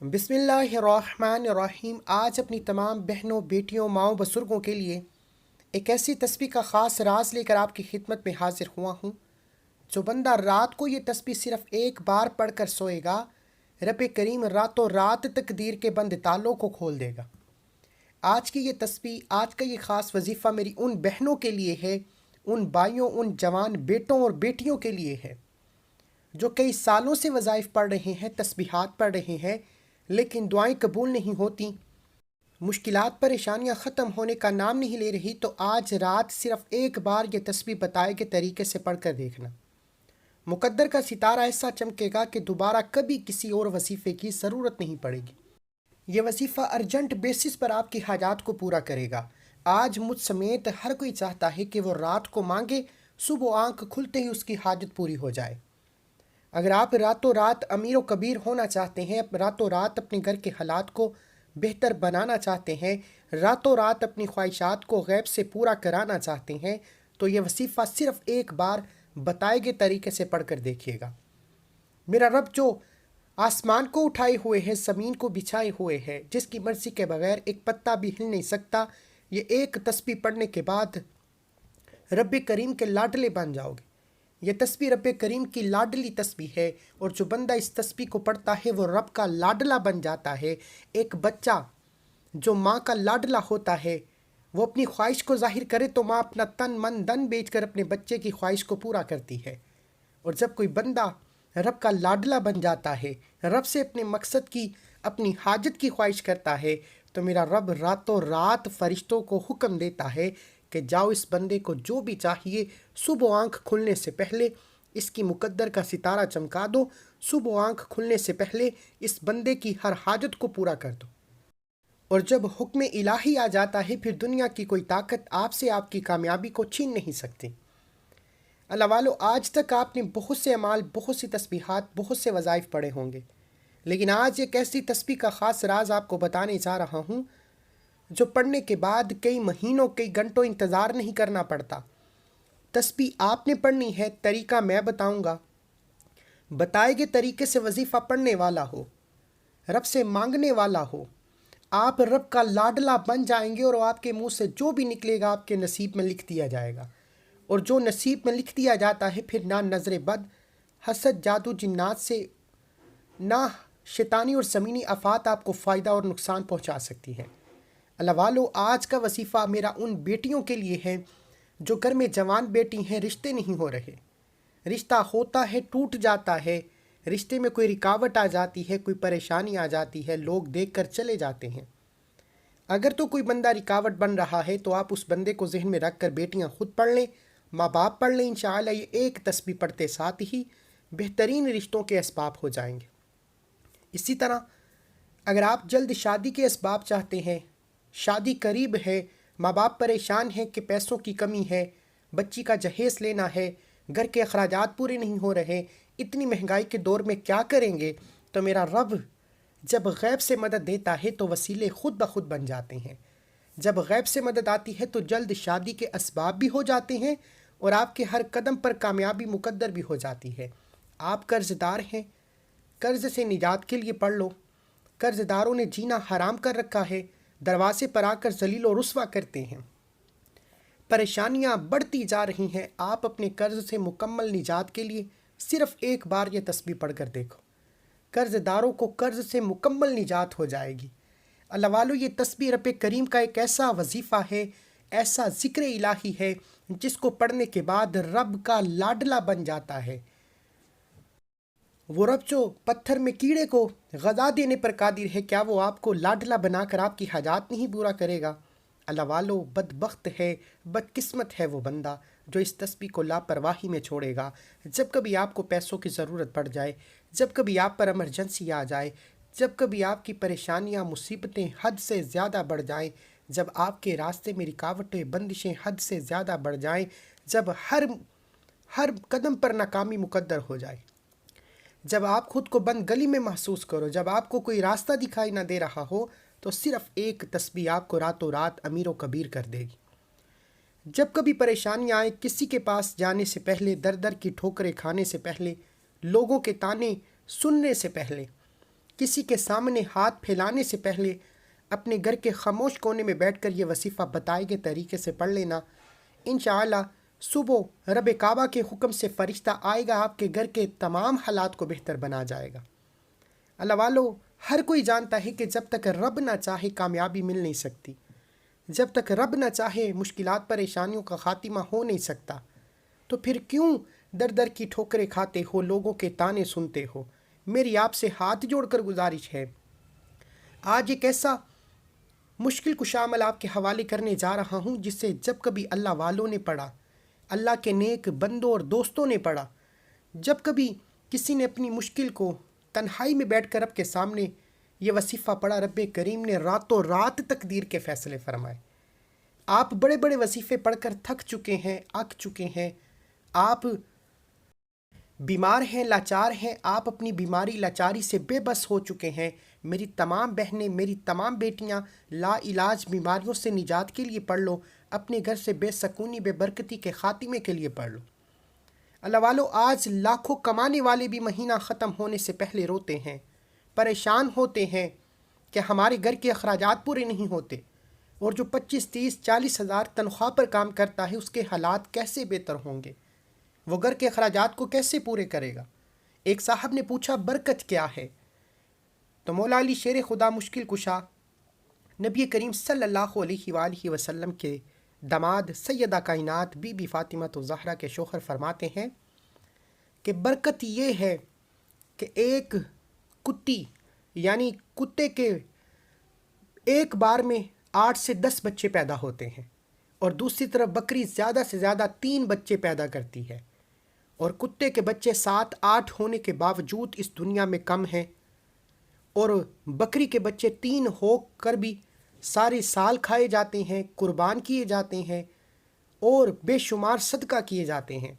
بسم اللہ الرحمن الرحیم۔ آج اپنی تمام بہنوں، بیٹیوں، ماؤں، بزرگوں کے لیے ایک ایسی تسبیح کا خاص راز لے کر آپ کی خدمت میں حاضر ہوا ہوں۔ جو بندہ رات کو یہ تسبیح صرف ایک بار پڑھ کر سوئے گا، رب کریم راتوں رات تقدیر کے بند تالوں کو کھول دے گا۔ آج کی یہ تسبیح، آج کا یہ خاص وظیفہ میری ان بہنوں کے لیے ہے، ان بھائیوں، ان جوان بیٹوں اور بیٹیوں کے لیے ہے جو کئی سالوں سے وظائف پڑھ رہے ہیں، تسبیحات پڑھ رہے ہیں، لیکن دعائیں قبول نہیں ہوتی، مشکلات پریشانیاں ختم ہونے کا نام نہیں لے رہی۔ تو آج رات صرف ایک بار یہ تسبیح بتائے گئے طریقے سے پڑھ کر دیکھنا، مقدر کا ستارہ ایسا چمکے گا کہ دوبارہ کبھی کسی اور وظیفے کی ضرورت نہیں پڑے گی۔ یہ وظیفہ ارجنٹ بیسس پر آپ کی حاجات کو پورا کرے گا۔ آج مجھ سمیت ہر کوئی چاہتا ہے کہ وہ رات کو مانگے، صبح آنکھ کھلتے ہی اس کی حاجت پوری ہو جائے۔ اگر آپ راتوں رات امیر و کبیر ہونا چاہتے ہیں، راتوں رات اپنے گھر کے حالات کو بہتر بنانا چاہتے ہیں، راتوں رات اپنی خواہشات کو غیب سے پورا کرانا چاہتے ہیں، تو یہ وظیفہ صرف ایک بار بتائے گئے طریقے سے پڑھ کر دیکھیے گا۔ میرا رب جو آسمان کو اٹھائے ہوئے ہے، زمین کو بچھائے ہوئے ہے، جس کی مرضی کے بغیر ایک پتا بھی ہل نہیں سکتا، یہ ایک تسبیح پڑھنے کے بعد رب کریم کے لاڈلے بن جاؤ گے۔ یہ تسبیح رب کریم کی لاڈلی تسبیح ہے، اور جو بندہ اس تسبیح کو پڑھتا ہے وہ رب کا لاڈلا بن جاتا ہے۔ ایک بچہ جو ماں کا لاڈلا ہوتا ہے، وہ اپنی خواہش کو ظاہر کرے تو ماں اپنا تن من دن بیچ کر اپنے بچے کی خواہش کو پورا کرتی ہے۔ اور جب کوئی بندہ رب کا لاڈلا بن جاتا ہے، رب سے اپنے مقصد کی، اپنی حاجت کی خواہش کرتا ہے، تو میرا رب راتوں رات فرشتوں کو حکم دیتا ہے کہ جاؤ اس بندے کو جو بھی چاہیے صبح آنکھ کھلنے سے پہلے اس کی مقدر کا ستارہ چمکا دو، صبح آنکھ کھلنے سے پہلے اس بندے کی ہر حاجت کو پورا کر دو۔ اور جب حکم الہی آ جاتا ہے، پھر دنیا کی کوئی طاقت آپ سے آپ کی کامیابی کو چھین نہیں سکتی۔ اللہ والو، آج تک آپ نے بہت سے اعمال، بہت سی تسبیحات، بہت سے وظائف پڑھے ہوں گے، لیکن آج ایک ایسی تسبیح کا خاص راز آپ کو بتانے جا رہا ہوں جو پڑھنے کے بعد کئی مہینوں، کئی گھنٹوں انتظار نہیں کرنا پڑتا۔ تسبیح آپ نے پڑھنی ہے، طریقہ میں بتاؤں گا، بتائے گئے طریقے سے وظیفہ پڑھنے والا ہو، رب سے مانگنے والا ہو، آپ رب کا لاڈلا بن جائیں گے، اور آپ کے منہ سے جو بھی نکلے گا آپ کے نصیب میں لکھ دیا جائے گا۔ اور جو نصیب میں لکھ دیا جاتا ہے، پھر نہ نظر بد، حسد، جادو، جنات سے، نہ شیطانی اور زمینی آفات آپ کو فائدہ اور نقصان پہنچا سکتی ہے۔ اللہ والو، آج کا وظیفہ میرا ان بیٹیوں کے لیے ہے جو گھر میں جوان بیٹی ہیں، رشتے نہیں ہو رہے، رشتہ ہوتا ہے ٹوٹ جاتا ہے، رشتے میں کوئی رکاوٹ آ جاتی ہے، کوئی پریشانی آ جاتی ہے، لوگ دیکھ کر چلے جاتے ہیں۔ اگر تو کوئی بندہ رکاوٹ بن رہا ہے تو آپ اس بندے کو ذہن میں رکھ کر بیٹیاں خود پڑھ لیں، ماں باپ پڑھ لیں، انشاءاللہ یہ ایک تسبیح پڑھتے ساتھ ہی بہترین رشتوں کے اسباب ہو جائیں گے۔ اسی طرح اگر آپ جلد شادی کے اسباب چاہتے ہیں، شادی قریب ہے، ماں باپ پریشان ہیں کہ پیسوں کی کمی ہے، بچی کا جہیز لینا ہے، گھر کے اخراجات پورے نہیں ہو رہے، اتنی مہنگائی کے دور میں کیا کریں گے، تو میرا رب جب غیب سے مدد دیتا ہے تو وسیلے خود بخود بن جاتے ہیں۔ جب غیب سے مدد آتی ہے تو جلد شادی کے اسباب بھی ہو جاتے ہیں، اور آپ کے ہر قدم پر کامیابی مقدر بھی ہو جاتی ہے۔ آپ قرض دار ہیں، قرض سے نجات کے لیے پڑھ لو۔ قرض داروں نے جینا حرام کر رکھا ہے، دروازے پر آ کر ذلیل و رسوا کرتے ہیں، پریشانیاں بڑھتی جا رہی ہیں۔ آپ اپنے قرض سے مکمل نجات کے لیے صرف ایک بار یہ تسبیح پڑھ کر دیکھو، قرض داروں کو قرض سے مکمل نجات ہو جائے گی۔ اللہ والو، یہ تسبیح رب کریم کا ایک ایسا وظیفہ ہے، ایسا ذکر الہی ہے جس کو پڑھنے کے بعد رب کا لاڈلا بن جاتا ہے۔ وہ رب جو پتھر میں کیڑے کو غذا دینے پر قادر ہے، کیا وہ آپ کو لاڈلا بنا کر آپ کی حاجات نہیں پورا کرے گا؟ اللہ والو، بدبخت ہے، بدقسمت ہے وہ بندہ جو اس تسبیح کو لاپرواہی میں چھوڑے گا۔ جب کبھی آپ کو پیسوں کی ضرورت پڑ جائے، جب کبھی آپ پر ایمرجنسی آ جائے، جب کبھی آپ کی پریشانیاں، مصیبتیں حد سے زیادہ بڑھ جائیں، جب آپ کے راستے میں رکاوٹیں، بندشیں حد سے زیادہ بڑھ جائیں، جب ہر قدم پر ناکامی مقدر ہو جائے، جب آپ خود کو بند گلی میں محسوس کرو، جب آپ کو کوئی راستہ دکھائی نہ دے رہا ہو، تو صرف ایک تسبیح آپ کو راتوں رات امیر و کبیر کر دے گی۔ جب کبھی پریشانیاں آئیں، کسی کے پاس جانے سے پہلے، در در کی ٹھوکریں کھانے سے پہلے، لوگوں کے تانے سننے سے پہلے، کسی کے سامنے ہاتھ پھیلانے سے پہلے اپنے گھر کے خاموش کونے میں بیٹھ کر یہ وظیفہ بتائے گئے طریقے سے پڑھ لینا، انشاءاللہ صبح رب کعبہ کے حکم سے فرشتہ آئے گا، آپ کے گھر کے تمام حالات کو بہتر بنا جائے گا۔ اللہ والو، ہر کوئی جانتا ہے کہ جب تک رب نہ چاہے کامیابی مل نہیں سکتی، جب تک رب نہ چاہے مشکلات پریشانیوں کا خاتمہ ہو نہیں سکتا، تو پھر کیوں در در کی ٹھوکریں کھاتے ہو، لوگوں کے تانے سنتے ہو؟ میری آپ سے ہاتھ جوڑ کر گزارش ہے، آج ایک ایسا مشکل کشا عمل آپ کے حوالے کرنے جا رہا ہوں جس سے جب کبھی اللہ والوں نے پڑھا، اللہ کے نیک بندوں اور دوستوں نے پڑھا، جب کبھی کسی نے اپنی مشکل کو تنہائی میں بیٹھ کر رب کے سامنے یہ وظیفہ پڑھا، رب کریم نے راتوں رات تقدیر کے فیصلے فرمائے۔ آپ بڑے بڑے وظیفے پڑھ کر تھک چکے ہیں، اک چکے ہیں، آپ بیمار ہیں، لاچار ہیں، آپ اپنی بیماری لاچاری سے بے بس ہو چکے ہیں۔ میری تمام بہنیں، میری تمام بیٹیاں، لا علاج بیماریوں سے نجات کے لیے پڑھ لو، اپنے گھر سے بے سکونی بے برکتی کے خاتمے کے لیے پڑھ لو۔ اللہ والو، آج لاکھوں کمانے والے بھی مہینہ ختم ہونے سے پہلے روتے ہیں، پریشان ہوتے ہیں کہ ہمارے گھر کے اخراجات پورے نہیں ہوتے، اور جو 25 30 40 ہزار تنخواہ پر کام کرتا ہے اس کے حالات کیسے بہتر ہوں گے؟ وہ گھر کے اخراجات کو کیسے پورے کرے گا؟ ایک صاحب نے پوچھا برکت کیا ہے؟ تو مولا علی شیر خدا مشکل کشا نبی کریم صلی اللہ علیہ وآلہ وسلم کے داماد سیدہ کائنات بی بی فاطمہ الزہرا کے شوہر فرماتے ہیں کہ برکت یہ ہے کہ ایک کتی یعنی کتے کے ایک بار میں 8 سے 10 بچے پیدا ہوتے ہیں، اور دوسری طرف بکری زیادہ سے زیادہ 3 بچے پیدا کرتی ہے، اور کتے کے بچے 7 8 ہونے کے باوجود اس دنیا میں کم ہیں، اور بکری کے بچے 3 ہو کر بھی سارے سال کھائے جاتے ہیں، قربان کیے جاتے ہیں اور بے شمار صدقہ کیے جاتے ہیں،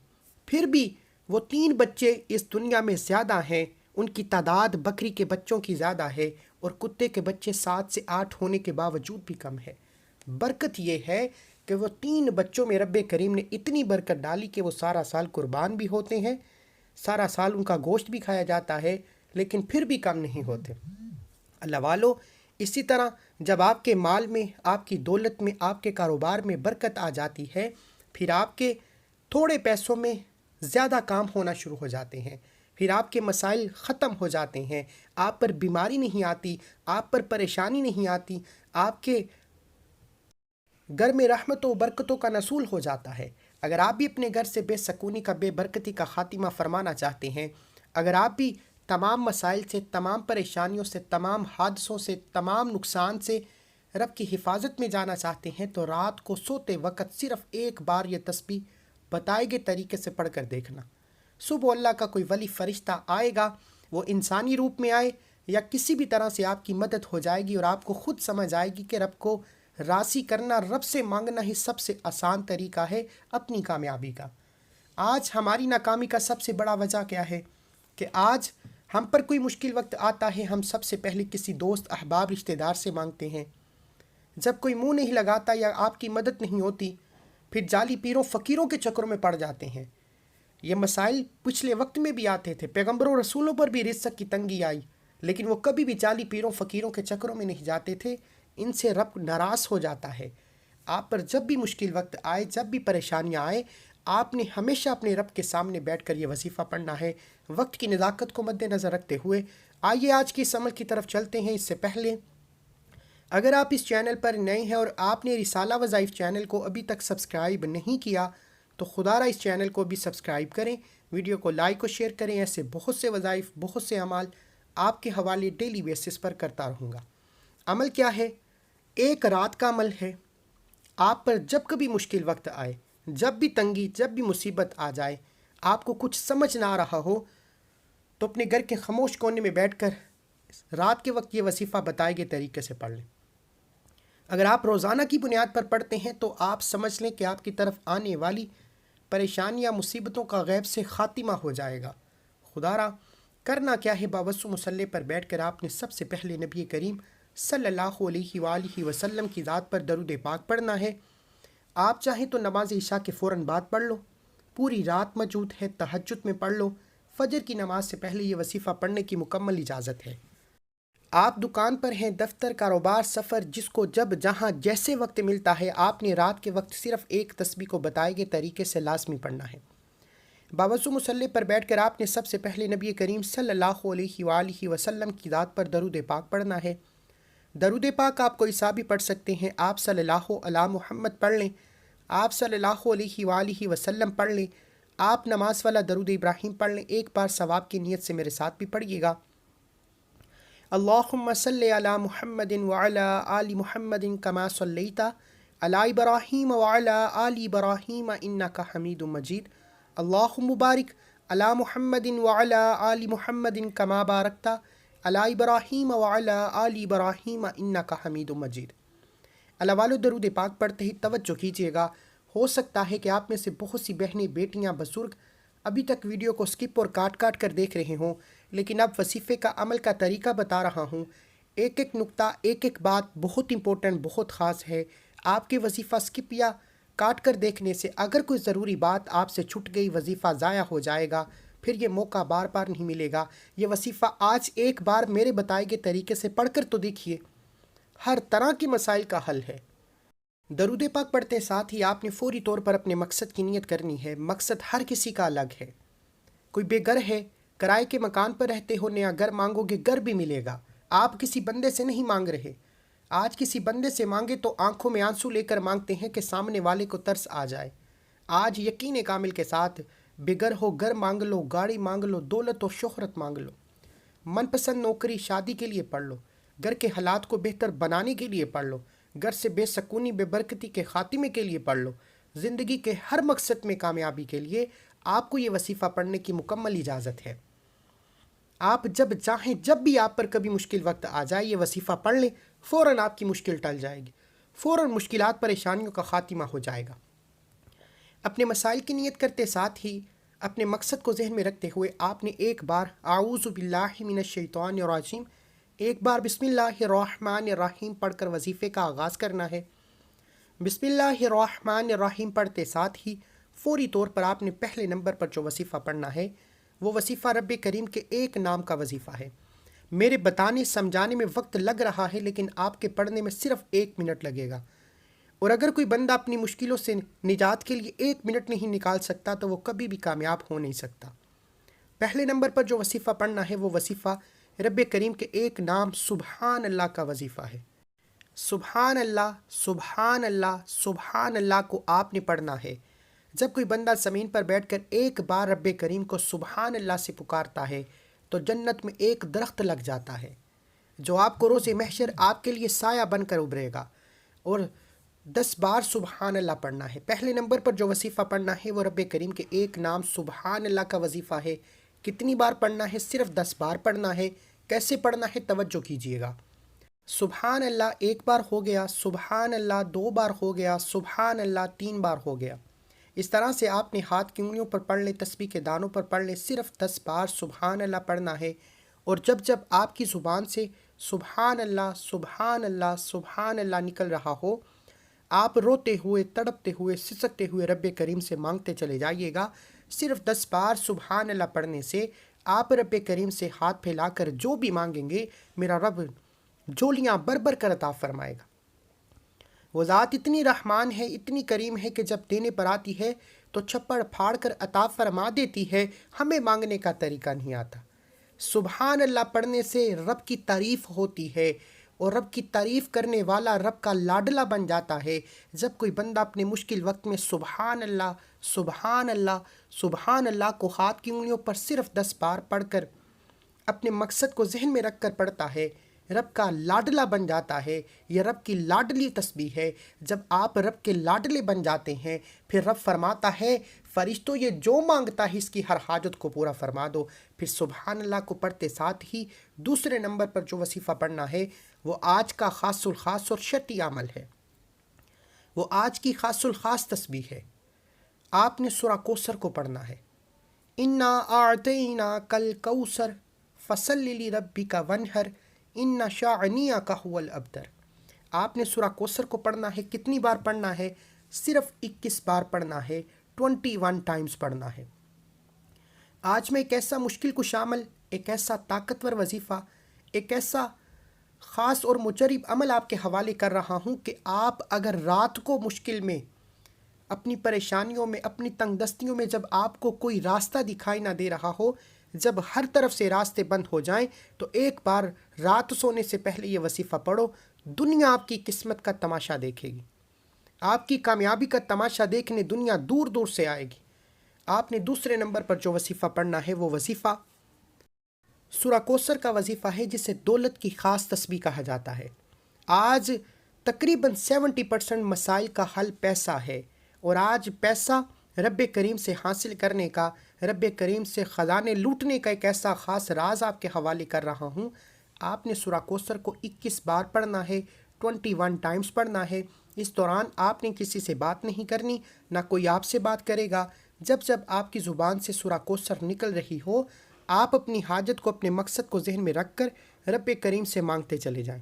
پھر بھی وہ 3 بچے اس دنیا میں زیادہ ہیں، ان کی تعداد بکری کے بچوں کی زیادہ ہے، اور کتے کے بچے 7 سے 8 ہونے کے باوجود بھی کم ہے۔ برکت یہ ہے کہ وہ 3 بچوں میں رب کریم نے اتنی برکت ڈالی کہ وہ سارا سال قربان بھی ہوتے ہیں، سارا سال ان کا گوشت بھی کھایا جاتا ہے، لیکن پھر بھی کم نہیں ہوتے۔ اللہ والو، اسی طرح جب آپ کے مال میں، آپ کی دولت میں، آپ کے کاروبار میں برکت آ جاتی ہے، پھر آپ کے تھوڑے پیسوں میں زیادہ کام ہونا شروع ہو جاتے ہیں، پھر آپ کے مسائل ختم ہو جاتے ہیں، آپ پر بیماری نہیں آتی، آپ پر پریشانی نہیں آتی، آپ کے گھر میں رحمتوں و برکتوں کا نزول ہو جاتا ہے۔ اگر آپ بھی اپنے گھر سے بے سکونی کا، بے برکتی کا خاتمہ فرمانا چاہتے ہیں، اگر آپ بھی تمام مسائل سے، تمام پریشانیوں سے، تمام حادثوں سے، تمام نقصان سے رب کی حفاظت میں جانا چاہتے ہیں، تو رات کو سوتے وقت صرف ایک بار یہ تسبیح بتائے گئے طریقے سے پڑھ کر دیکھنا۔ صبح اللہ کا کوئی ولی فرشتہ آئے گا، وہ انسانی روپ میں آئے یا کسی بھی طرح سے آپ کی مدد ہو جائے گی، اور آپ کو خود سمجھ آئے گی کہ رب کو راضی کرنا، رب سے مانگنا ہی سب سے آسان طریقہ ہے اپنی کامیابی کا۔ آج ہماری ناکامی کا سب سے بڑا وجہ کیا ہے کہ آج ہم پر کوئی مشکل وقت آتا ہے، ہم سب سے پہلے کسی دوست، احباب، رشتہ دار سے مانگتے ہیں۔ جب کوئی منہ نہیں لگاتا یا آپ کی مدد نہیں ہوتی، پھر جعلی پیروں فقیروں کے چکروں میں پڑ جاتے ہیں۔ یہ مسائل پچھلے وقت میں بھی آتے تھے، پیغمبروں رسولوں پر بھی رزق کی تنگی آئی، لیکن وہ کبھی بھی جعلی پیروں فقیروں کے چکروں میں نہیں جاتے تھے، ان سے رب ناراض ہو جاتا ہے۔ آپ پر جب بھی مشکل وقت آئے، جب بھی پریشانیاں آئے، آپ نے ہمیشہ اپنے رب کے سامنے بیٹھ کر یہ وظیفہ پڑھنا ہے۔ وقت کی نزاکت کو مد نظر رکھتے ہوئے آئیے آج کی اس عمل کی طرف چلتے ہیں۔ اس سے پہلے اگر آپ اس چینل پر نئے ہیں اور آپ نے رسالہ وظائف چینل کو ابھی تک سبسکرائب نہیں کیا، تو خدا را اس چینل کو بھی سبسکرائب کریں، ویڈیو کو لائک و شیئر کریں۔ ایسے بہت سے وظائف، بہت سے اعمال آپ کے حوالے ڈیلی بیسس پر کرتا رہوں گا۔ عمل کیا ہے؟ ایک رات کا عمل ہے۔ آپ پر جب کبھی مشکل وقت آئے، جب بھی تنگی، جب بھی مصیبت آ جائے، آپ کو کچھ سمجھ نہ آ رہا ہو، تو اپنے گھر کے خاموش کونے میں بیٹھ کر رات کے وقت یہ وظیفہ بتائے گئے طریقے سے پڑھ لیں۔ اگر آپ روزانہ کی بنیاد پر پڑھتے ہیں تو آپ سمجھ لیں کہ آپ کی طرف آنے والی پریشانیاں، مصیبتوں کا غیب سے خاتمہ ہو جائے گا۔ خدا را کرنا کیا ہے، باوضو مصلی پر بیٹھ کر آپ نے سب سے پہلے نبی کریم صلی اللہ علیہ وآلہ وسلم کی ذات پر درود پاک پڑھنا ہے۔ آپ چاہیں تو نماز عشاء کے فوراً بعد پڑھ لو، پوری رات موجود ہے، تہجد میں پڑھ لو، فجر کی نماز سے پہلے یہ وظیفہ پڑھنے کی مکمل اجازت ہے۔ آپ دکان پر ہیں، دفتر، کاروبار، سفر، جس کو جب جہاں جیسے وقت ملتا ہے آپ نے رات کے وقت صرف ایک تسبیح کو بتائے گئے طریقے سے لازمی پڑھنا ہے۔ باوضو مصلی پر بیٹھ کر آپ نے سب سے پہلے نبی کریم صلی اللہ علیہ وآلہ وسلم کی ذات پر درود پاک پڑھنا ہے۔ درود پاک آپ کوئی سا بھی پڑھ سکتے ہیں، آپ صلی اللہ علی محمد پڑھ لیں، آپ صلی اللہ علیہ وآلہ وسلم پڑھ لیں، آپ نماز والا درود ابراہیم پڑھ لیں، ایک بار ثواب کی نیت سے میرے ساتھ بھی پڑھیے گا۔ اللہم صلی علی محمد وعلی آل محمد کما صلیت علی ابراہیم وعلی آل ابراہیم انک حمید مجید۔ اللہم بارک علی محمد وعلی آل محمد کما بارکت علی ابراہیم وعلی آل ابراہیم انک حمید مجید۔ اللہ والو درود پاک پڑھتے ہی توجہ کیجیے گا، ہو سکتا ہے کہ آپ میں سے بہت سی بہنیں، بیٹیاں، بزرگ ابھی تک ویڈیو کو سکپ اور کاٹ کاٹ کر دیکھ رہے ہوں، لیکن اب وظیفے کا عمل کا طریقہ بتا رہا ہوں۔ ایک ایک نقطہ، ایک ایک بات بہت امپورٹنٹ، بہت خاص ہے۔ آپ کے وظیفہ سکپ یا کاٹ کر دیکھنے سے اگر کوئی ضروری بات آپ سے چھٹ گئی، وظیفہ ضائع ہو جائے گا، پھر یہ موقع بار بار نہیں ملے گا۔ یہ وظیفہ آج ایک بار میرے بتائے گئے طریقے سے پڑھ کر تو دیکھیے، ہر طرح کی مسائل کا حل ہے۔ درود پاک پڑھتے ساتھ ہی آپ نے فوری طور پر اپنے مقصد کی نیت کرنی ہے۔ مقصد ہر کسی کا الگ ہے۔ کوئی بے گھر ہے، کرائے کے مکان پر رہتے ہو، نیا گھر مانگو گے گھر بھی ملے گا۔ آپ کسی بندے سے نہیں مانگ رہے۔ آج کسی بندے سے مانگے تو آنکھوں میں آنسو لے کر مانگتے ہیں کہ سامنے والے کو ترس آ جائے۔ آج یقین کامل کے ساتھ بے گھر ہو، گھر مانگ لو، گاڑی مانگ لو، دولت و شہرت مانگ لو، من پسند نوکری، شادی کے لیے پڑھ لو، گھر کے حالات کو بہتر بنانے کے لیے پڑھ لو، گھر سے بے سکونی، بے برکتی کے خاتمے کے لیے پڑھ لو، زندگی کے ہر مقصد میں کامیابی کے لیے آپ کو یہ وظیفہ پڑھنے کی مکمل اجازت ہے۔ آپ جب چاہیں، جب بھی آپ پر کبھی مشکل وقت آ جائے، یہ وظیفہ پڑھ لیں، فوراً آپ کی مشکل ٹل جائے گی، فوراً مشکلات پریشانیوں کا خاتمہ ہو جائے گا۔ اپنے مسائل کی نیت کرتے ساتھ ہی اپنے مقصد کو ذہن میں رکھتے ہوئے آپ نے ایک بار اعوذ باللہ من الشیطان الرجیم، ایک بار بسم اللہ الرحمن الرحیم پڑھ کر وظیفے کا آغاز کرنا ہے۔ بسم اللہ الرحمن الرحیم پڑھتے ساتھ ہی فوری طور پر آپ نے پہلے نمبر پر جو وظیفہ پڑھنا ہے وہ وظیفہ رب کریم کے ایک نام کا وظیفہ ہے۔ میرے بتانے سمجھانے میں وقت لگ رہا ہے، لیکن آپ کے پڑھنے میں صرف 1 منٹ لگے گا، اور اگر کوئی بندہ اپنی مشکلوں سے نجات کے لیے 1 منٹ نہیں نکال سکتا تو وہ کبھی بھی کامیاب ہو نہیں سکتا۔ پہلے نمبر پر جو وظیفہ پڑھنا ہے وہ وظیفہ رب کریم کے ایک نام سبحان اللہ کا وظیفہ ہے۔ سبحان اللہ، سبحان اللہ، سبحان اللہ کو آپ نے پڑھنا ہے۔ جب کوئی بندہ زمین پر بیٹھ کر ایک بار رب کریم کو سبحان اللہ سے پکارتا ہے تو جنت میں ایک درخت لگ جاتا ہے جو آپ کو روز محشر آپ کے لیے سایہ بن کر ابھرے گا، اور 10 بار سبحان اللہ پڑھنا ہے۔ پہلے نمبر پر جو وظیفہ پڑھنا ہے وہ رب کریم کے ایک نام سبحان اللہ کا وظیفہ ہے۔ کتنی بار پڑھنا ہے؟ صرف 10 بار پڑھنا ہے۔ کیسے پڑھنا ہے توجہ کیجیے گا۔ سبحان اللہ 1 بار ہو گیا، سبحان اللہ 2 بار ہو گیا، سبحان اللہ 3 بار ہو گیا۔ اس طرح سے آپ نے ہاتھ کی انگلیوں پر پڑھ لیں، تسبیح کے دانوں پر پڑھ لیں، صرف 10 بار سبحان اللہ پڑھنا ہے۔ اور جب جب آپ کی زبان سے سبحان اللہ، سبحان اللہ، سبحان اللہ نکل رہا ہو، آپ روتے ہوئے، تڑپتے ہوئے، سسکتے ہوئے رب کریم سے مانگتے چلے جائیے گا۔ صرف 10 بار سبحان اللہ پڑھنے سے آپ رب کریم سے ہاتھ پھیلا کر جو بھی مانگیں گے، میرا رب جولیاں بر بر کر عطا فرمائے گا۔ وہ ذات اتنی رحمان ہے، اتنی کریم ہے کہ جب دینے پر آتی ہے تو چھپڑ پھاڑ کر عطا فرما دیتی ہے، ہمیں مانگنے کا طریقہ نہیں آتا۔ سبحان اللہ پڑھنے سے رب کی تعریف ہوتی ہے، اور رب کی تعریف کرنے والا رب کا لاڈلا بن جاتا ہے۔ جب کوئی بندہ اپنے مشکل وقت میں سبحان اللہ، سبحان اللہ، سبحان اللہ کو ہاتھ کی انگلیوں پر صرف 10 بار پڑھ کر اپنے مقصد کو ذہن میں رکھ کر پڑھتا ہے، رب کا لاڈلا بن جاتا ہے۔ یہ رب کی لاڈلی تسبیح ہے۔ جب آپ رب کے لاڈلے بن جاتے ہیں پھر رب فرماتا ہے فرشتوں یہ جو مانگتا ہے اس کی ہر حاجت کو پورا فرما دو۔ پھر سبحان اللہ کو پڑھتے ساتھ ہی دوسرے نمبر پر جو وظیفہ پڑھنا ہے وہ آج کا خاص الخاص اور شرطی عمل ہے، وہ آج کی خاص الخاص تسبیح ہے۔ آپ نے سورہ کوثر کو پڑھنا ہے۔ انا اعطیناک الکوثر فصلی لربک وانحر ان شانئک ھو الابتر۔ آپ نے سورہ کوثر کو پڑھنا ہے۔ کتنی بار پڑھنا ہے؟ صرف 21 بار پڑھنا ہے، 21 ٹائمز پڑھنا ہے۔ آج میں ایک ایسا مشکل کش عمل، ایک ایسا طاقتور وظیفہ، ایک ایسا خاص اور مجرب عمل آپ کے حوالے کر رہا ہوں کہ آپ اگر رات کو مشکل میں، اپنی پریشانیوں میں، اپنی تنگ دستیوں میں، جب آپ کو کوئی راستہ دکھائی نہ دے رہا ہو، جب ہر طرف سے راستے بند ہو جائیں، تو ایک بار رات سونے سے پہلے یہ وظیفہ پڑھو۔ دنیا آپ کی قسمت کا تماشا دیکھے گی، آپ کی کامیابی کا تماشا دیکھنے دنیا دور دور سے آئے گی۔ آپ نے دوسرے نمبر پر جو وظیفہ پڑھنا ہے وہ وظیفہ سورہ کوثر کا وظیفہ ہے، جسے دولت کی خاص تسبیح کہا جاتا ہے۔ آج تقریباً 70% مسائل کا حل پیسہ ہے، اور آج پیسہ رب کریم سے حاصل کرنے کا، رب کریم سے خزانے لوٹنے کا ایک ایسا خاص راز آپ کے حوالے کر رہا ہوں۔ آپ نے سورہ کوثر کو 21 بار پڑھنا ہے، 21 ٹائمز پڑھنا ہے۔ اس دوران آپ نے کسی سے بات نہیں کرنی، نہ کوئی آپ سے بات کرے گا۔ جب جب آپ کی زبان سے سورہ کوثر نکل رہی ہو، آپ اپنی حاجت کو، اپنے مقصد کو ذہن میں رکھ کر رب کریم سے مانگتے چلے جائیں۔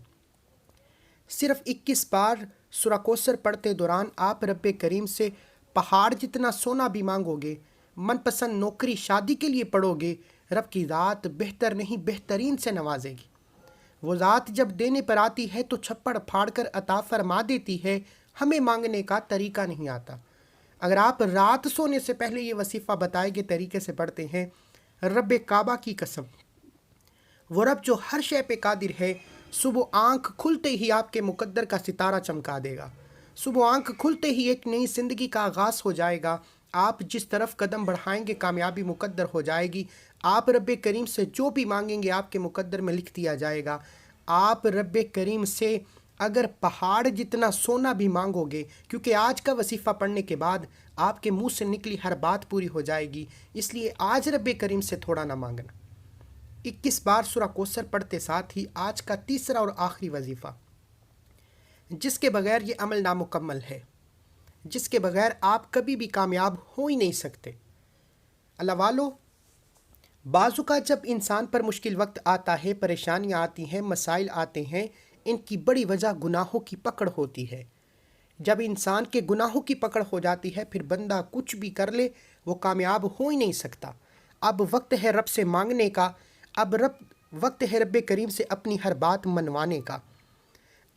صرف 21 بار سورہ کوثر پڑھتے دوران آپ رب کریم سے پہاڑ جتنا سونا بھی مانگو گے، من پسند نوکری شادی کے لیے پڑھو گے، رب کی ذات بہتر نہیں بہترین سے نوازے گی۔ وہ ذات جب دینے پر آتی ہے تو چھپڑ پھاڑ کر عطا فرما دیتی ہے، ہمیں مانگنے کا طریقہ نہیں آتا۔ اگر آپ رات سونے سے پہلے یہ وظیفہ بتائے گئے طریقے سے پڑھتے ہیں، رب کعبہ کی قسم، وہ رب جو ہر شے پہ قادر ہے، صبح آنکھ کھلتے ہی آپ کے مقدر کا ستارہ چمکا دے گا۔ صبح آنکھ کھلتے ہی ایک نئی زندگی کا آغاز ہو جائے گا۔ آپ جس طرف قدم بڑھائیں گے کامیابی مقدر ہو جائے گی۔ آپ رب کریم سے جو بھی مانگیں گے آپ کے مقدر میں لکھ دیا جائے گا۔ آپ رب کریم سے اگر پہاڑ جتنا سونا بھی مانگو گے، کیونکہ آج کا وظیفہ پڑھنے کے بعد آپ کے منہ سے نکلی ہر بات پوری ہو جائے گی، اس لیے آج رب کریم سے تھوڑا نہ مانگنا۔ 21 بار سورہ کوثر پڑھتے ساتھ ہی آج کا تیسرا اور آخری وظیفہ، جس کے بغیر یہ عمل نامکمل ہے، جس کے بغیر آپ کبھی بھی کامیاب ہو ہی نہیں سکتے۔ اللہ والو، بعض اوقات جب انسان پر مشکل وقت آتا ہے، پریشانیاں آتی ہیں، مسائل آتے ہیں، ان کی بڑی وجہ گناہوں کی پکڑ ہوتی ہے۔ جب انسان کے گناہوں کی پکڑ ہو جاتی ہے، پھر بندہ کچھ بھی کر لے وہ کامیاب ہو ہی نہیں سکتا۔ اب وقت ہے رب سے مانگنے کا، اب وقت ہے رب کریم سے اپنی ہر بات منوانے کا۔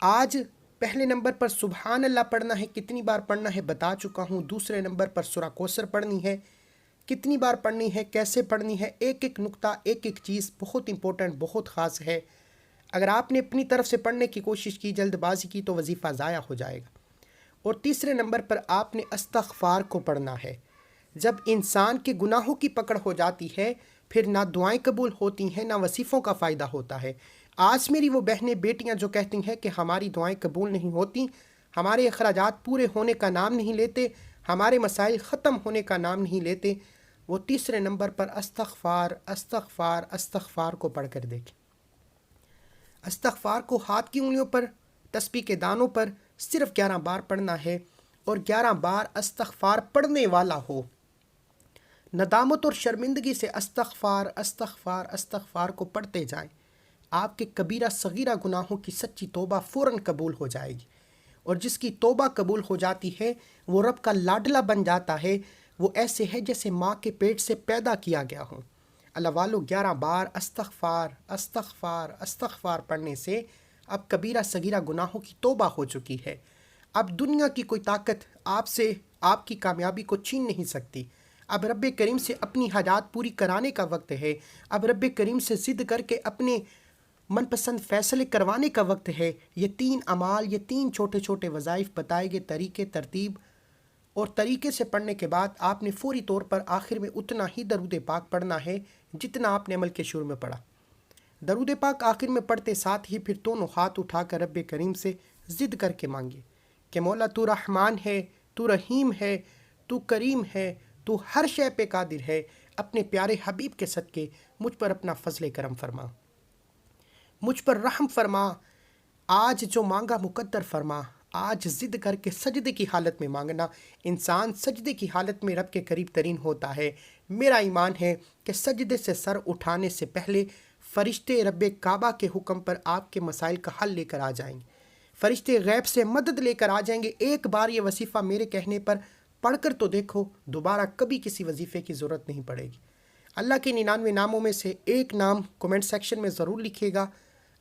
آج پہلے نمبر پر سبحان اللہ پڑھنا ہے، کتنی بار پڑھنا ہے بتا چکا ہوں۔ دوسرے نمبر پر سورہ کوثر پڑھنی ہے، کتنی بار پڑھنی ہے، کیسے پڑھنی ہے، ایک ایک نقطہ، ایک ایک چیز بہت امپورٹنٹ، بہت خاص ہے۔ اگر آپ نے اپنی طرف سے پڑھنے کی کوشش کی، جلد بازی کی، تو وظیفہ ضائع ہو جائے گا۔ اور تیسرے نمبر پر آپ نے استغفار کو پڑھنا ہے۔ جب انسان کے گناہوں کی پکڑ ہو جاتی ہے، پھر نہ دعائیں قبول ہوتی ہیں، نہ وظیفوں کا فائدہ ہوتا ہے۔ آج میری وہ بہنیں بیٹیاں جو کہتی ہیں کہ ہماری دعائیں قبول نہیں ہوتی، ہمارے اخراجات پورے ہونے کا نام نہیں لیتے، ہمارے مسائل ختم ہونے کا نام نہیں لیتے، وہ تیسرے نمبر پر استغفار استغفار استغفار کو پڑھ کر دیکھیں۔ استغفار کو ہاتھ کی انگلیوں پر، تسبیح کے دانوں پر صرف 11 بار پڑھنا ہے، اور 11 بار استغفار پڑھنے والا ہو ندامت اور شرمندگی سے استغفار استغفار استغفار کو پڑھتے جائیں۔ آپ کے کبیرہ صغیرہ گناہوں کی سچی توبہ فوراً قبول ہو جائے گی، اور جس کی توبہ قبول ہو جاتی ہے وہ رب کا لاڈلا بن جاتا ہے۔ وہ ایسے ہے جیسے ماں کے پیٹ سے پیدا کیا گیا ہو۔ اللہ والو، 11 بار استغفار استغفار استغفار پڑھنے سے اب کبیرہ صغیرہ گناہوں کی توبہ ہو چکی ہے۔ اب دنیا کی کوئی طاقت آپ سے آپ کی کامیابی کو چھین نہیں سکتی۔ اب رب کریم سے اپنی حاجات پوری کرانے کا وقت ہے۔ اب رب کریم سے ضد کر کے اپنے من پسند فیصلے کروانے کا وقت ہے۔ یہ 3 اعمال، یہ 3 چھوٹے چھوٹے وظائف بتائے گئے طریقے، ترتیب اور طریقے سے پڑھنے کے بعد آپ نے فوری طور پر آخر میں اتنا ہی درود پاک پڑھنا ہے جتنا آپ نے عمل کے شروع میں پڑھا۔ درود پاک آخر میں پڑھتے ساتھ ہی پھر دونوں ہاتھ اٹھا کر رب کریم سے ضد کر کے مانگے کہ مولا تو رحمان ہے، تو رحیم ہے، تو کریم ہے، تو ہر شے پہ قادر ہے، اپنے پیارے حبیب کے صدقے مجھ پر اپنا فضل کرم فرما، مجھ پر رحم فرما، آج جو مانگا مقدر فرما۔ آج ضد کر کے سجدے کی حالت میں مانگنا، انسان سجدے کی حالت میں رب کے قریب ترین ہوتا ہے۔ میرا ایمان ہے کہ سجدے سے سر اٹھانے سے پہلے فرشتے رب کعبہ کے حکم پر آپ کے مسائل کا حل لے کر آ جائیں گے، فرشتے غیب سے مدد لے کر آ جائیں گے۔ ایک بار یہ وظیفہ میرے کہنے پر پڑھ کر تو دیکھو، دوبارہ کبھی کسی وظیفے کی ضرورت نہیں پڑے گی۔ اللہ کے 99 ناموں میں سے ایک نام کومنٹ سیکشن میں ضرور لکھیے گا۔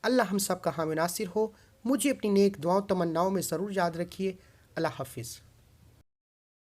اللہ ہم سب کا حامی ناصر ہو۔ مجھے اپنی نیک دعاؤں تمناؤں میں ضرور یاد رکھیے۔ اللہ حافظ۔